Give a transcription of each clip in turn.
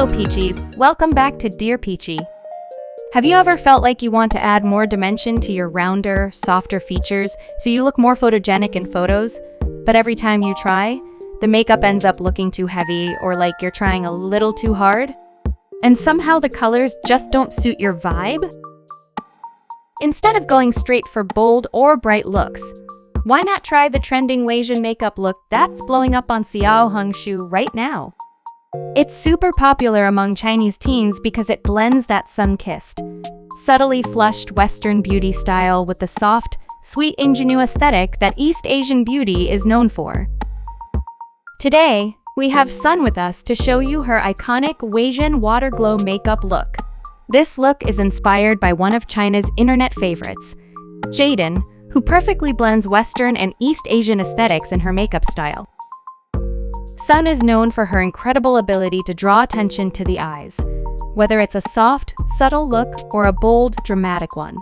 Hello Peachies, welcome back to Dear Peachie. Have you ever felt like you want to add more dimension to your rounder, softer features so you look more photogenic in photos, but every time you try, the makeup ends up looking too heavy or like you're trying a little too hard? And somehow the colors just don't suit your vibe? Instead of going straight for bold or bright looks, why not try the trending Wasian makeup look that's blowing up on XiaoHongShu right now? It's super popular among Chinese teens because it blends that sun-kissed, subtly flushed Western beauty style with the soft, sweet ingenue aesthetic that East Asian beauty is known for. Today, we have Sun with us to show you her iconic Wasian water glow makeup look. This look is inspired by one of China's internet favorites, Jaden, who perfectly blends Western and East Asian aesthetics in her makeup style. Sun is known for her incredible ability to draw attention to the eyes, whether it's a soft, subtle look or a bold, dramatic one.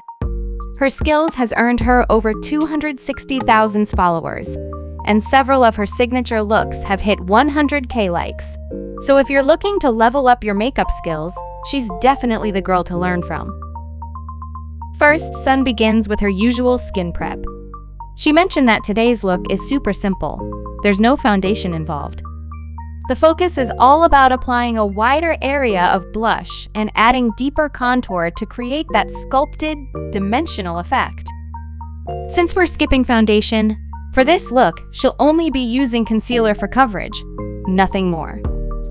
Her skills has earned her over 260,000 followers, and several of her signature looks have hit 100K likes. So if you're looking to level up your makeup skills, she's definitely the girl to learn from. First, Sun begins with her usual skin prep. She mentioned that today's look is super simple. There's no foundation involved. The focus is all about applying a wider area of blush and adding deeper contour to create that sculpted, dimensional effect. Since we're skipping foundation, for this look, she'll only be using concealer for coverage, nothing more.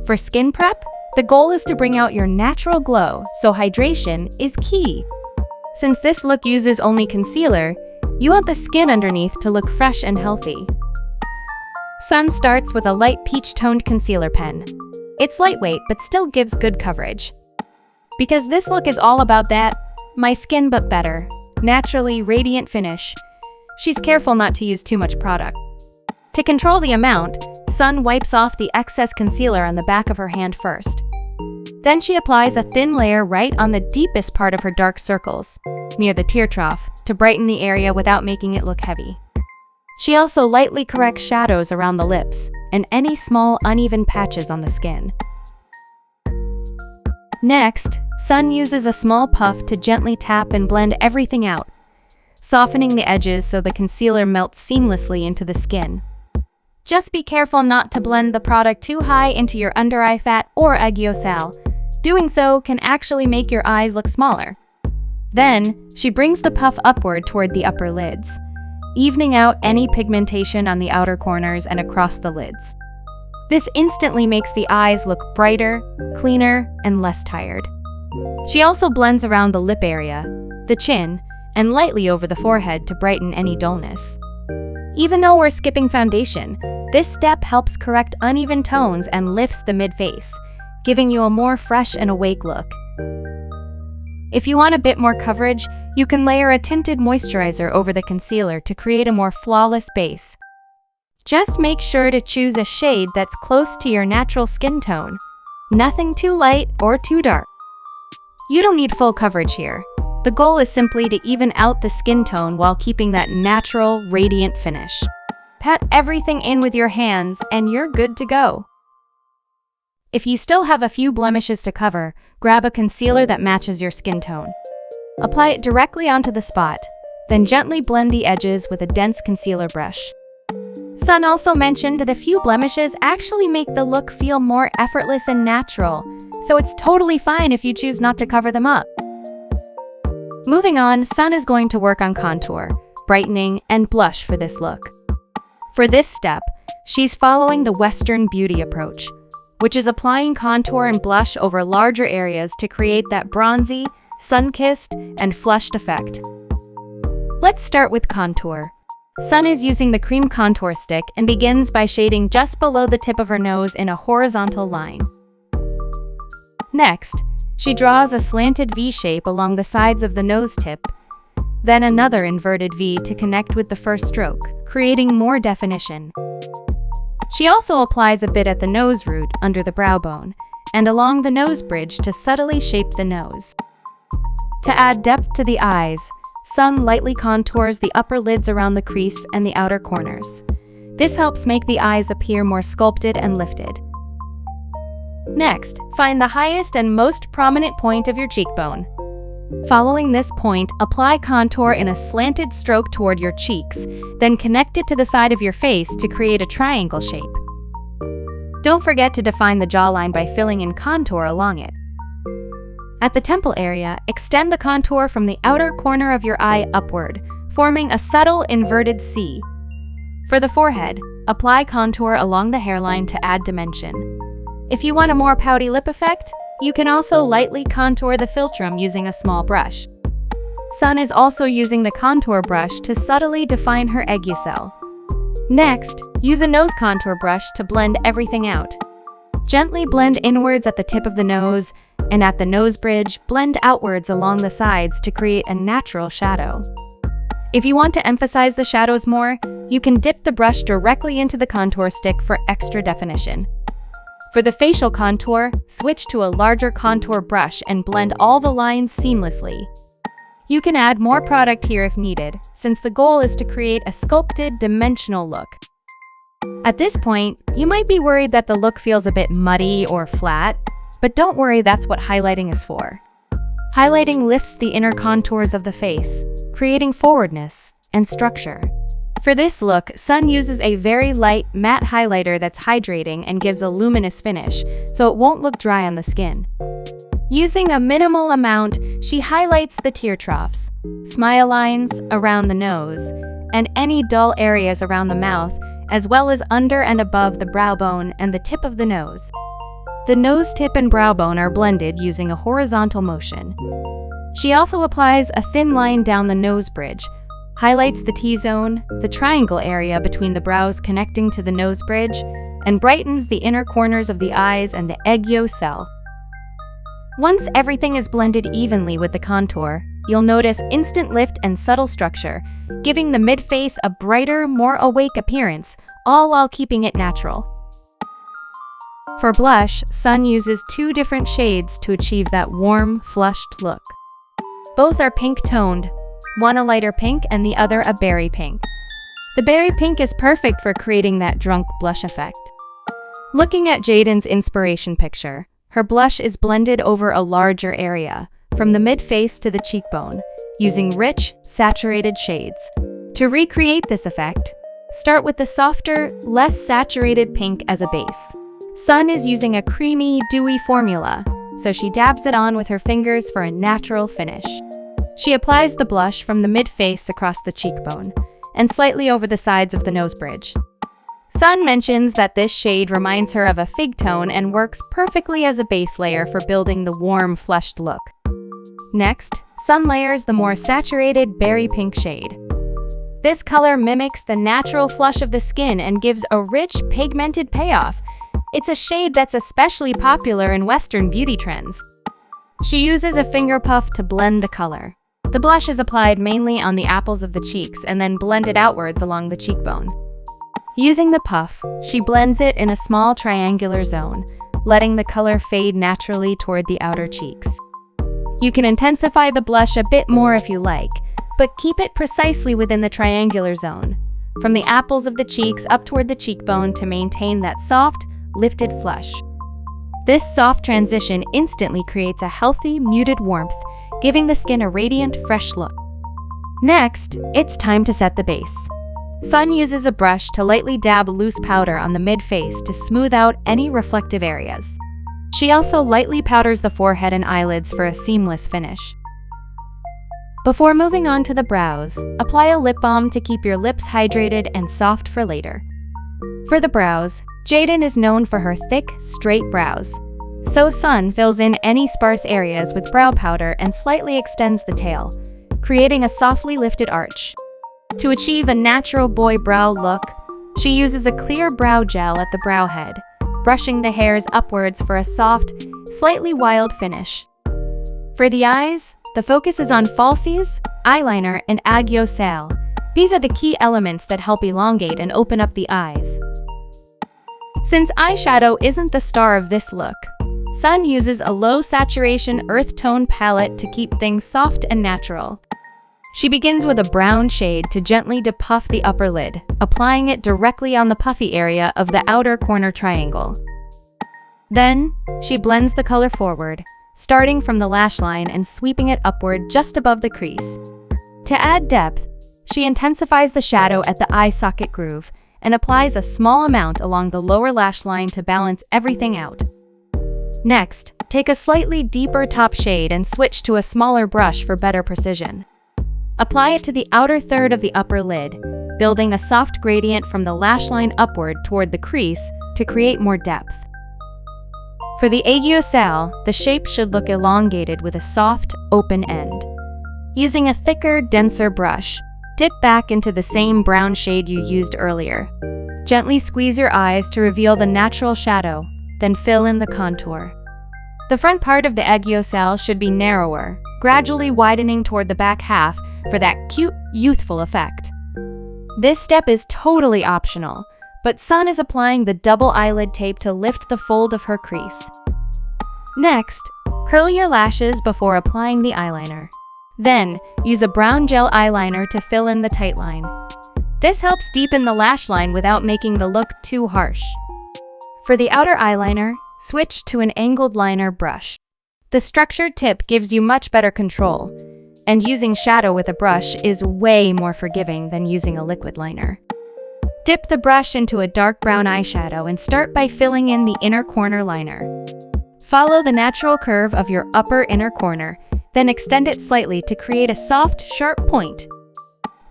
For skin prep, the goal is to bring out your natural glow, so hydration is key. Since this look uses only concealer, you want the skin underneath to look fresh and healthy. Sun starts with a light peach-toned concealer pen. It's lightweight but still gives good coverage. Because this look is all about that my skin but better, naturally radiant finish, she's careful not to use too much product. To control the amount, Sun wipes off the excess concealer on the back of her hand first. Then she applies a thin layer right on the deepest part of her dark circles, near the tear trough, to brighten the area without making it look heavy. She also lightly corrects shadows around the lips and any small uneven patches on the skin. Next, Sun uses a small puff to gently tap and blend everything out, softening the edges so the concealer melts seamlessly into the skin. Just be careful not to blend the product too high into your under-eye fat or agiosal. Doing so can actually make your eyes look smaller. Then, she brings the puff upward toward the upper lids, evening out any pigmentation on the outer corners and across the lids. This instantly makes the eyes look brighter, cleaner, and less tired. She also blends around the lip area, the chin, and lightly over the forehead to brighten any dullness. Even though we're skipping foundation, this step helps correct uneven tones and lifts the mid-face, giving you a more fresh and awake look. If you want a bit more coverage, you can layer a tinted moisturizer over the concealer to create a more flawless base. Just make sure to choose a shade that's close to your natural skin tone. Nothing too light or too dark. You don't need full coverage here. The goal is simply to even out the skin tone while keeping that natural, radiant finish. Pat everything in with your hands and you're good to go. If you still have a few blemishes to cover, grab a concealer that matches your skin tone. Apply it directly onto the spot, then gently blend the edges with a dense concealer brush. Sun also mentioned that a few blemishes actually make the look feel more effortless and natural, so it's totally fine if you choose not to cover them up. Moving on, Sun is going to work on contour, brightening, and blush for this look. For this step, she's following the Western beauty approach, which is applying contour and blush over larger areas to create that bronzy, sun-kissed, and flushed effect. Let's start with contour. Sun is using the cream contour stick and begins by shading just below the tip of her nose in a horizontal line. Next, she draws a slanted V shape along the sides of the nose tip, then another inverted V to connect with the first stroke, creating more definition. She also applies a bit at the nose root under the brow bone and along the nose bridge to subtly shape the nose. To add depth to the eyes, Sun lightly contours the upper lids around the crease and the outer corners. This helps make the eyes appear more sculpted and lifted. Next, find the highest and most prominent point of your cheekbone. Following this point, apply contour in a slanted stroke toward your cheeks, then connect it to the side of your face to create a triangle shape. Don't forget to define the jawline by filling in contour along it. At the temple area, extend the contour from the outer corner of your eye upward, forming a subtle inverted C. For the forehead, apply contour along the hairline to add dimension. If you want a more pouty lip effect, you can also lightly contour the philtrum using a small brush. Sun is also using the contour brush to subtly define her aiguille cell. Next, use a nose contour brush to blend everything out. Gently blend inwards at the tip of the nose, and at the nose bridge, blend outwards along the sides to create a natural shadow. If you want to emphasize the shadows more, you can dip the brush directly into the contour stick for extra definition. For the facial contour, switch to a larger contour brush and blend all the lines seamlessly. You can add more product here if needed, since the goal is to create a sculpted, dimensional look. At this point, you might be worried that the look feels a bit muddy or flat, but don't worry, that's what highlighting is for. Highlighting lifts the inner contours of the face, creating forwardness and structure. For this look, Sun uses a very light, matte highlighter that's hydrating and gives a luminous finish, so it won't look dry on the skin. Using a minimal amount, she highlights the tear troughs, smile lines around the nose, and any dull areas around the mouth, as well as under and above the brow bone and the tip of the nose. The nose tip and brow bone are blended using a horizontal motion. She also applies a thin line down the nose bridge, highlights the T-zone, the triangle area between the brows connecting to the nose bridge, and brightens the inner corners of the eyes and the aiguille cell. Once everything is blended evenly with the contour, you'll notice instant lift and subtle structure, giving the mid-face a brighter, more awake appearance, all while keeping it natural. For blush, Sun uses 2 different shades to achieve that warm, flushed look. Both are pink-toned, one a lighter pink and the other a berry pink. The berry pink is perfect for creating that drunk blush effect. Looking at Jaden's inspiration picture, her blush is blended over a larger area, from the mid-face to the cheekbone, using rich, saturated shades. To recreate this effect, start with the softer, less saturated pink as a base. Sun is using a creamy, dewy formula, so she dabs it on with her fingers for a natural finish. She applies the blush from the mid-face across the cheekbone, and slightly over the sides of the nose bridge. Sun mentions that this shade reminds her of a fig tone and works perfectly as a base layer for building the warm, flushed look. Next, Sun layers the more saturated berry pink shade. This color mimics the natural flush of the skin and gives a rich, pigmented payoff. It's a shade that's especially popular in Western beauty trends. She uses a finger puff to blend the color. The blush is applied mainly on the apples of the cheeks and then blended outwards along the cheekbone. Using the puff, she blends it in a small triangular zone, letting the color fade naturally toward the outer cheeks. You can intensify the blush a bit more if you like, but keep it precisely within the triangular zone, from the apples of the cheeks up toward the cheekbone to maintain that soft, lifted flush. This soft transition instantly creates a healthy, muted warmth, giving the skin a radiant, fresh look. Next, it's time to set the base. Sun uses a brush to lightly dab loose powder on the mid-face to smooth out any reflective areas. She also lightly powders the forehead and eyelids for a seamless finish. Before moving on to the brows, apply a lip balm to keep your lips hydrated and soft for later. For the brows, Jaden is known for her thick, straight brows. So Sun fills in any sparse areas with brow powder and slightly extends the tail, creating a softly lifted arch. To achieve a natural boy brow look, she uses a clear brow gel at the brow head, brushing the hairs upwards for a soft, slightly wild finish. For the eyes, the focus is on falsies, eyeliner, and aiguille cell. These are the key elements that help elongate and open up the eyes. Since eyeshadow isn't the star of this look, Sun uses a low-saturation earth tone palette to keep things soft and natural. She begins with a brown shade to gently depuff the upper lid, applying it directly on the puffy area of the outer corner triangle. Then, she blends the color forward, starting from the lash line and sweeping it upward just above the crease. To add depth, she intensifies the shadow at the eye socket groove and applies a small amount along the lower lash line to balance everything out. Next, take a slightly deeper top shade and switch to a smaller brush for better precision. Apply it to the outer third of the upper lid, building a soft gradient from the lash line upward toward the crease to create more depth. For the XiaoHongShu, the shape should look elongated with a soft, open end. Using a thicker, denser brush, dip back into the same brown shade you used earlier. Gently squeeze your eyes to reveal the natural shadow, then fill in the contour. The front part of the XiaoHongShu should be narrower, gradually widening toward the back half for that cute, youthful effect. This step is totally optional, but Sun is applying the double eyelid tape to lift the fold of her crease. Next, curl your lashes before applying the eyeliner. Then, use a brown gel eyeliner to fill in the tight line. This helps deepen the lash line without making the look too harsh. For the outer eyeliner, switch to an angled liner brush. The structured tip gives you much better control, and using shadow with a brush is way more forgiving than using a liquid liner. Dip the brush into a dark brown eyeshadow and start by filling in the inner corner liner. Follow the natural curve of your upper inner corner, then extend it slightly to create a soft, sharp point.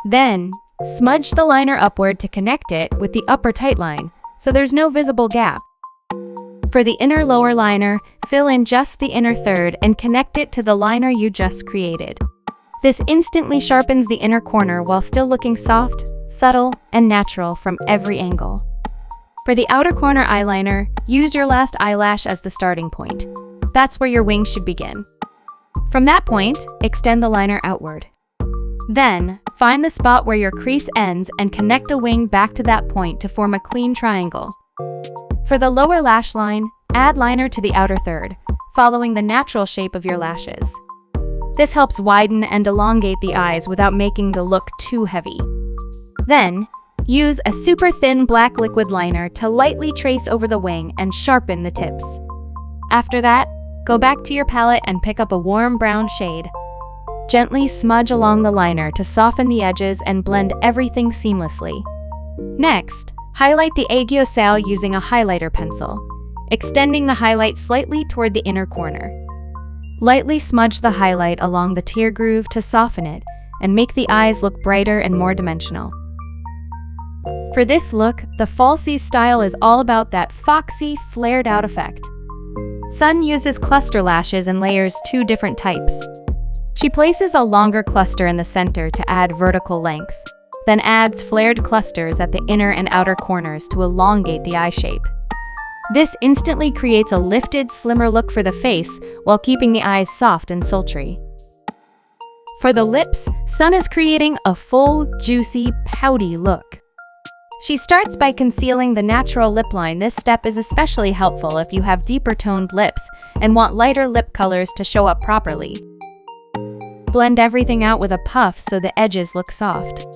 Then, smudge the liner upward to connect it with the upper tight line, so there's no visible gap. For the inner lower liner, fill in just the inner third and connect it to the liner you just created. This instantly sharpens the inner corner while still looking soft, subtle, and natural from every angle. For the outer corner eyeliner, use your last eyelash as the starting point. That's where your wing should begin. From that point, extend the liner outward. Then, find the spot where your crease ends and connect a wing back to that point to form a clean triangle. For the lower lash line, add liner to the outer third, following the natural shape of your lashes. This helps widen and elongate the eyes without making the look too heavy. Then, use a super thin black liquid liner to lightly trace over the wing and sharpen the tips. After that, go back to your palette and pick up a warm brown shade. Gently smudge along the liner to soften the edges and blend everything seamlessly. Next, highlight the XiaoHongShu using a highlighter pencil, extending the highlight slightly toward the inner corner. Lightly smudge the highlight along the tear groove to soften it and make the eyes look brighter and more dimensional. For this look, the falsies style is all about that foxy, flared-out effect. Sun uses cluster lashes and layers two different types. She places a longer cluster in the center to add vertical length, then adds flared clusters at the inner and outer corners to elongate the eye shape. This instantly creates a lifted, slimmer look for the face while keeping the eyes soft and sultry. For the lips, Sun is creating a full, juicy, pouty look. She starts by concealing the natural lip line. This step is especially helpful if you have deeper toned lips and want lighter lip colors to show up properly. Blend everything out with a puff so the edges look soft.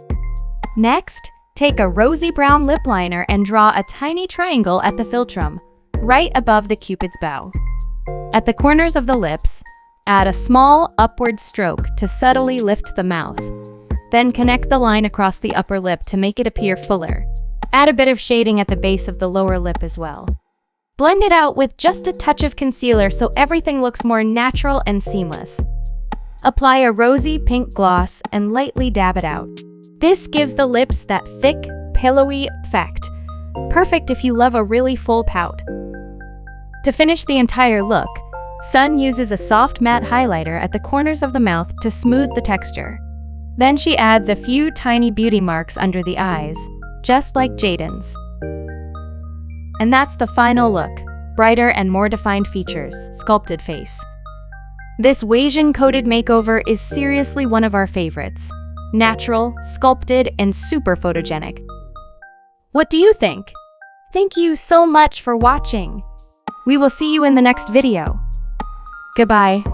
Next, take a rosy brown lip liner and draw a tiny triangle at the philtrum, right above the cupid's bow. At the corners of the lips, add a small upward stroke to subtly lift the mouth. Then connect the line across the upper lip to make it appear fuller. Add a bit of shading at the base of the lower lip as well. Blend it out with just a touch of concealer so everything looks more natural and seamless. Apply a rosy pink gloss and lightly dab it out. This gives the lips that thick, pillowy effect, perfect if you love a really full pout. To finish the entire look, Sun uses a soft matte highlighter at the corners of the mouth to smooth the texture. Then she adds a few tiny beauty marks under the eyes, just like Jaden's. And that's the final look, brighter and more defined features, sculpted face. This Wasian-coded makeover is seriously one of our favorites. Natural, sculpted, and super photogenic. What do you think? Thank you so much for watching. We will see you in the next video. Goodbye.